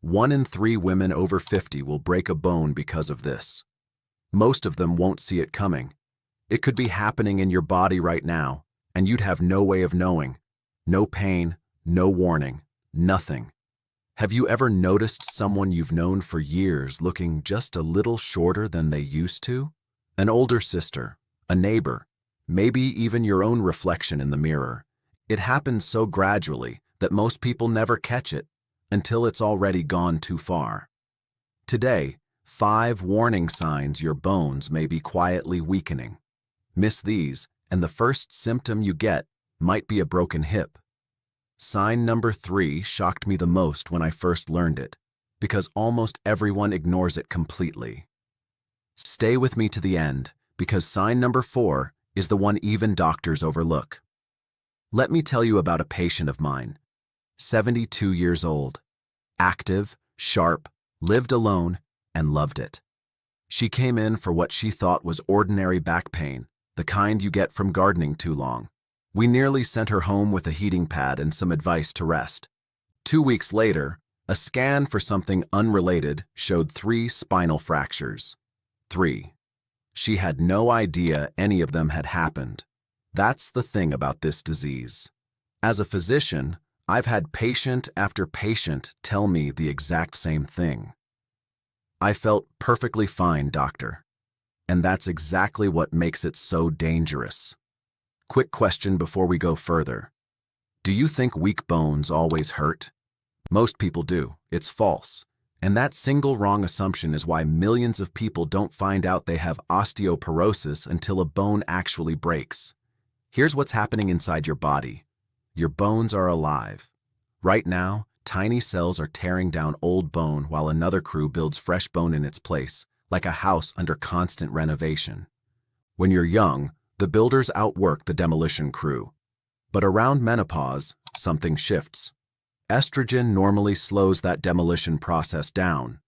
1 in 3 women over 50 will break a bone because of this. Most of them won't see it coming. It could be happening in your body right now, and you'd have no way of knowing. No pain, no warning, nothing. Have you ever noticed someone you've known for years looking just a little shorter than they used to? An older sister, a neighbor, maybe even your own reflection in the mirror. It happens so gradually that most people never catch it until it's already gone too far. Today, 5 warning signs your bones may be quietly weakening. Miss these, and the first symptom you get might be a broken hip. Sign number 3 shocked me the most when I first learned it, because almost everyone ignores it completely. Stay with me to the end, because sign number 4 is the one even doctors overlook. Let me tell you about a patient of mine, 72 years old, active, sharp, lived alone, and loved it. She came in for what she thought was ordinary back pain, the kind you get from gardening too long. We nearly sent her home with a heating pad and some advice to rest. 2 weeks later, a scan for something unrelated showed 3 spinal fractures. 3. She had no idea any of them had happened. That's the thing about this disease. As a physician, I've had patient after patient tell me the exact same thing. I felt perfectly fine, doctor. And that's exactly what makes it so dangerous. Quick question before we go further. Do you think weak bones always hurt? Most people do. It's false. And that single wrong assumption is why millions of people don't find out they have osteoporosis until a bone actually breaks. Here's what's happening inside your body. Your bones are alive. Right now, tiny cells are tearing down old bone while another crew builds fresh bone in its place, like a house under constant renovation. When you're young, the builders outwork the demolition crew. But around menopause, something shifts. Estrogen normally slows that demolition process down.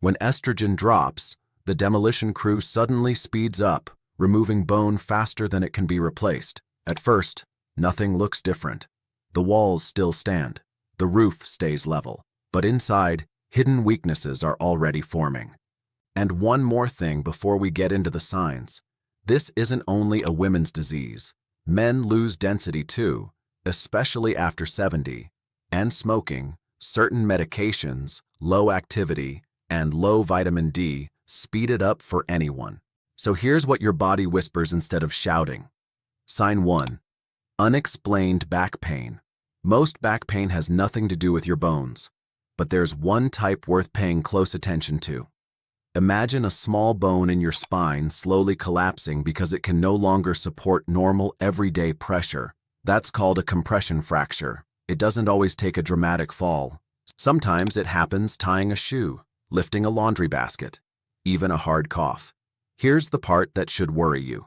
When estrogen drops, the demolition crew suddenly speeds up, removing bone faster than it can be replaced. At first, nothing looks different. The walls still stand. The roof stays level. But inside, hidden weaknesses are already forming. And one more thing before we get into the signs. This isn't only a women's disease. Men lose density too, especially after 70. And smoking, certain medications, low activity, and low vitamin D speed it up for anyone. So here's what your body whispers instead of shouting. Sign 1. Unexplained back pain. Most back pain has nothing to do with your bones, but there's one type worth paying close attention to. Imagine a small bone in your spine slowly collapsing because it can no longer support normal everyday pressure. That's called a compression fracture. It doesn't always take a dramatic fall. Sometimes it happens tying a shoe, lifting a laundry basket, even a hard cough. Here's the part that should worry you.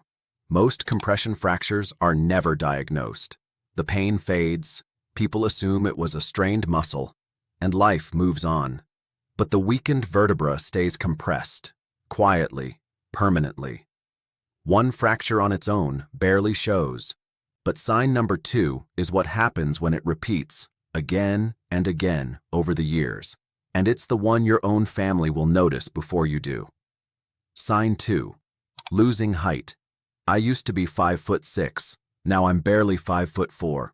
Most compression fractures are never diagnosed. The pain fades, people assume it was a strained muscle, and life moves on. But the weakened vertebra stays compressed, quietly, permanently. One fracture on its own barely shows, but sign number 2 is what happens when it repeats again and again over the years, and it's the one your own family will notice before you do. Sign 2, losing height. I used to be 5'6", now I'm barely 5'4".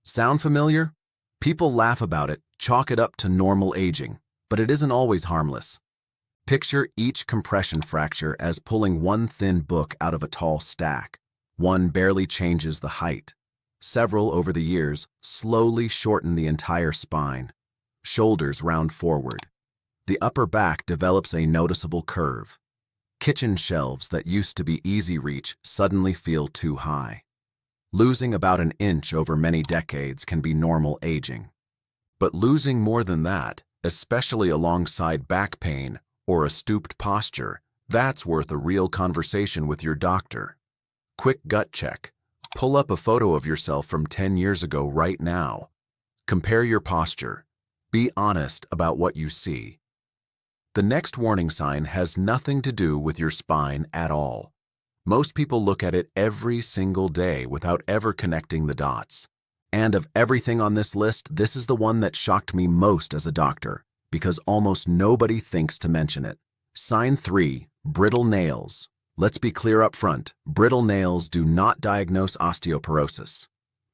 Sound familiar? People laugh about it, chalk it up to normal aging. But it isn't always harmless. Picture each compression fracture as pulling one thin book out of a tall stack. One barely changes the height. Several over the years slowly shorten the entire spine. Shoulders round forward. The upper back develops a noticeable curve. Kitchen shelves that used to be easy reach suddenly feel too high. Losing about an inch over many decades can be normal aging. But losing more than that, especially alongside back pain or a stooped posture, that's worth a real conversation with your doctor. Quick gut check. Pull up a photo of yourself from 10 years ago right now. Compare your posture. Be honest about what you see. The next warning sign has nothing to do with your spine at all. Most people look at it every single day without ever connecting the dots. And of everything on this list, this is the one that shocked me most as a doctor, because almost nobody thinks to mention it. Sign 3, brittle nails. Let's be clear up front, brittle nails do not diagnose osteoporosis.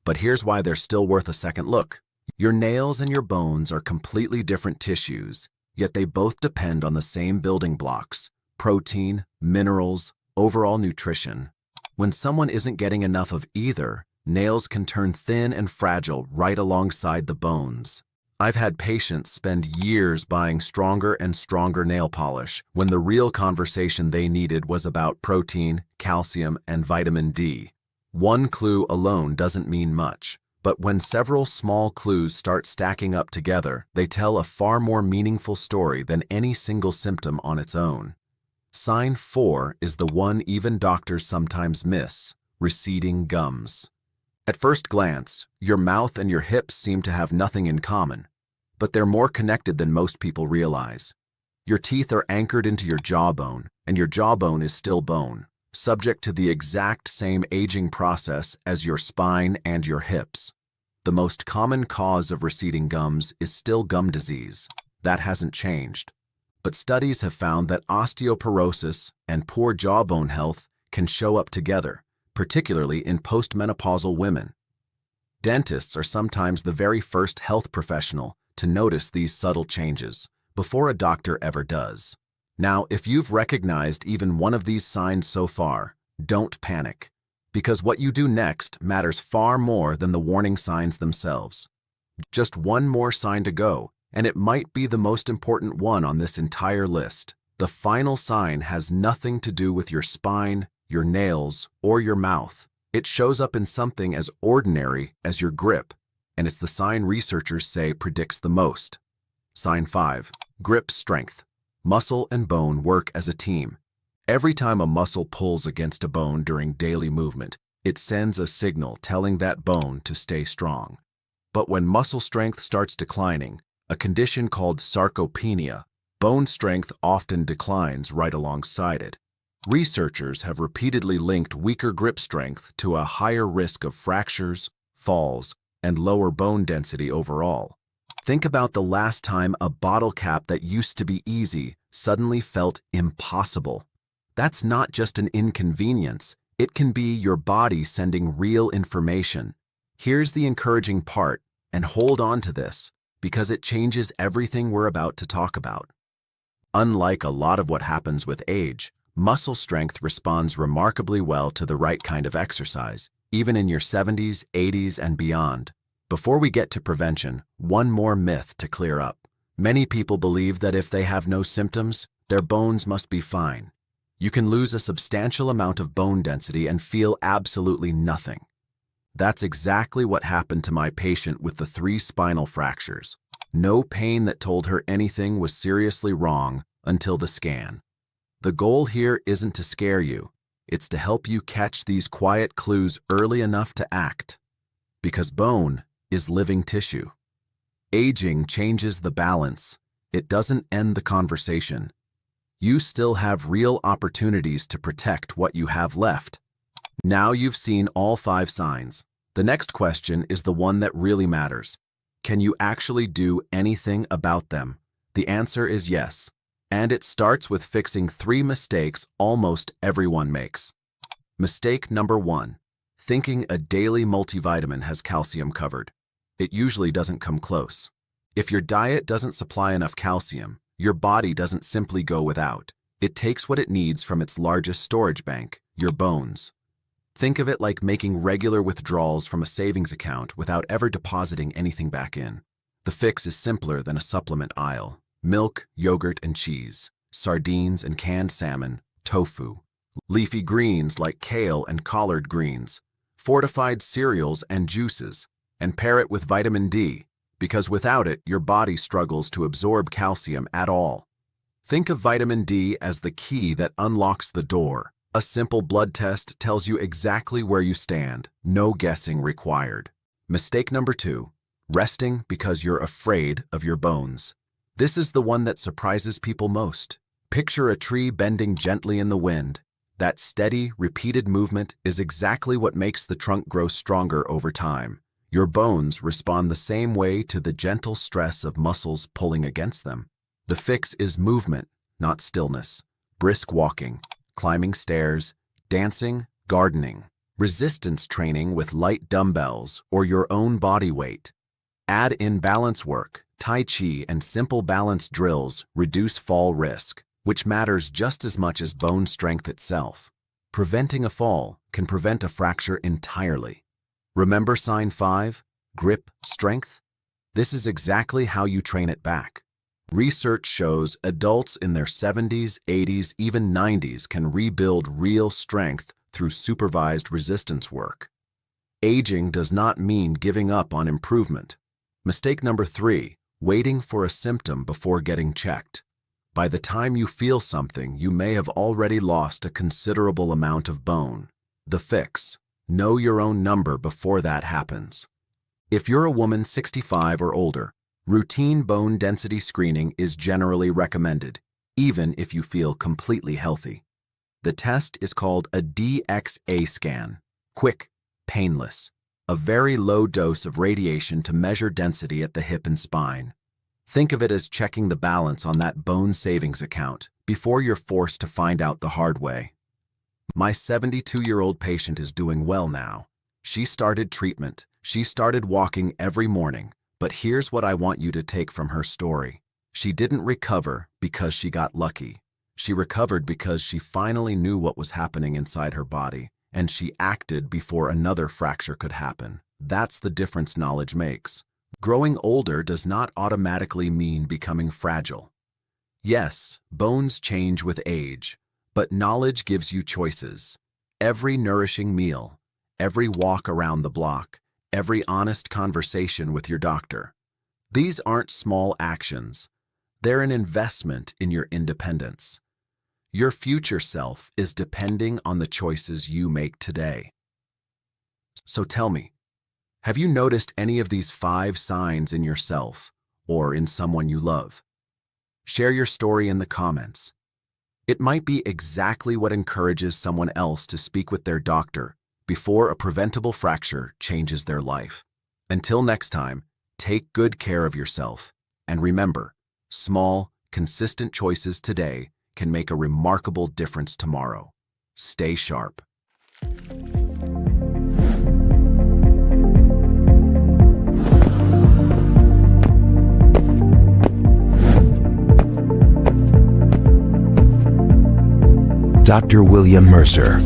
But here's why they're still worth a second look. Your nails and your bones are completely different tissues, yet they both depend on the same building blocks: protein, minerals, overall nutrition. When someone isn't getting enough of either, nails can turn thin and fragile right alongside the bones. I've had patients spend years buying stronger and stronger nail polish when the real conversation they needed was about protein, calcium, and vitamin D. One clue alone doesn't mean much, but when several small clues start stacking up together, they tell a far more meaningful story than any single symptom on its own. Sign 4 is the one even doctors sometimes miss: receding gums. At first glance, your mouth and your hips seem to have nothing in common, but they're more connected than most people realize. Your teeth are anchored into your jawbone, and your jawbone is still bone, subject to the exact same aging process as your spine and your hips. The most common cause of receding gums is still gum disease. That hasn't changed. But studies have found that osteoporosis and poor jawbone health can show up together, particularly in postmenopausal women. Dentists are sometimes the very first health professional to notice these subtle changes, before a doctor ever does. Now, if you've recognized even one of these signs so far, don't panic, because what you do next matters far more than the warning signs themselves. Just one more sign to go, and it might be the most important one on this entire list. The final sign has nothing to do with your spine, your nails, or your mouth. It shows up in something as ordinary as your grip, and it's the sign researchers say predicts the most. Sign 5, grip strength. Muscle and bone work as a team. Every time a muscle pulls against a bone during daily movement, it sends a signal telling that bone to stay strong. But when muscle strength starts declining, a condition called sarcopenia, bone strength often declines right alongside it. Researchers have repeatedly linked weaker grip strength to a higher risk of fractures, falls, and lower bone density overall. Think about the last time a bottle cap that used to be easy suddenly felt impossible. That's not just an inconvenience, it can be your body sending real information. Here's the encouraging part, and hold on to this, because it changes everything we're about to talk about. Unlike a lot of what happens with age, muscle strength responds remarkably well to the right kind of exercise, even in your 70s, 80s, and beyond. Before we get to prevention, one more myth to clear up. Many people believe that if they have no symptoms, their bones must be fine. You can lose a substantial amount of bone density and feel absolutely nothing. That's exactly what happened to my patient with the 3 spinal fractures. No pain that told her anything was seriously wrong until the scan. The goal here isn't to scare you. It's to help you catch these quiet clues early enough to act. Because bone is living tissue. Aging changes the balance. It doesn't end the conversation. You still have real opportunities to protect what you have left. Now you've seen all 5 signs. The next question is the one that really matters. Can you actually do anything about them? The answer is yes. And it starts with fixing 3 mistakes almost everyone makes. Mistake number 1. Thinking a daily multivitamin has calcium covered. It usually doesn't come close. If your diet doesn't supply enough calcium, your body doesn't simply go without. It takes what it needs from its largest storage bank, your bones. Think of it like making regular withdrawals from a savings account without ever depositing anything back in. The fix is simpler than a supplement aisle. Milk, yogurt, and cheese, sardines and canned salmon, tofu, leafy greens like kale and collard greens, fortified cereals and juices, and pair it with vitamin D, because without it, your body struggles to absorb calcium at all. Think of vitamin D as the key that unlocks the door. A simple blood test tells you exactly where you stand, no guessing required. Mistake number 2, resting because you're afraid of your bones. This is the one that surprises people most. Picture a tree bending gently in the wind. That steady, repeated movement is exactly what makes the trunk grow stronger over time. Your bones respond the same way to the gentle stress of muscles pulling against them. The fix is movement, not stillness. Brisk walking, climbing stairs, dancing, gardening, resistance training with light dumbbells or your own body weight. Add in balance work, tai chi, and simple balance drills reduce fall risk, which matters just as much as bone strength itself. Preventing a fall can prevent a fracture entirely. Remember sign 5, grip strength? This is exactly how you train it back. Research shows adults in their 70s, 80s, even 90s can rebuild real strength through supervised resistance work. Aging does not mean giving up on improvement. Mistake number 3, waiting for a symptom before getting checked. By the time you feel something, you may have already lost a considerable amount of bone. The fix: know your own number before that happens. If you're a woman 65 or older, routine bone density screening is generally recommended, even if you feel completely healthy. The test is called a DXA scan. Quick, painless, a very low dose of radiation to measure density at the hip and spine. Think of it as checking the balance on that bone savings account before you're forced to find out the hard way. My 72-year-old patient is doing well now. She started treatment. She started walking every morning. But here's what I want you to take from her story. She didn't recover because she got lucky. She recovered because she finally knew what was happening inside her body, and she acted before another fracture could happen. That's the difference knowledge makes. Growing older does not automatically mean becoming fragile. Yes, bones change with age, but knowledge gives you choices. Every nourishing meal, every walk around the block, every honest conversation with your doctor. These aren't small actions. They're an investment in your independence. Your future self is depending on the choices you make today. So tell me, have you noticed any of these 5 signs in yourself or in someone you love? Share your story in the comments. It might be exactly what encourages someone else to speak with their doctor before a preventable fracture changes their life. Until next time, take good care of yourself. And remember, small, consistent choices today can make a remarkable difference tomorrow. Stay sharp. Dr. William Mercer.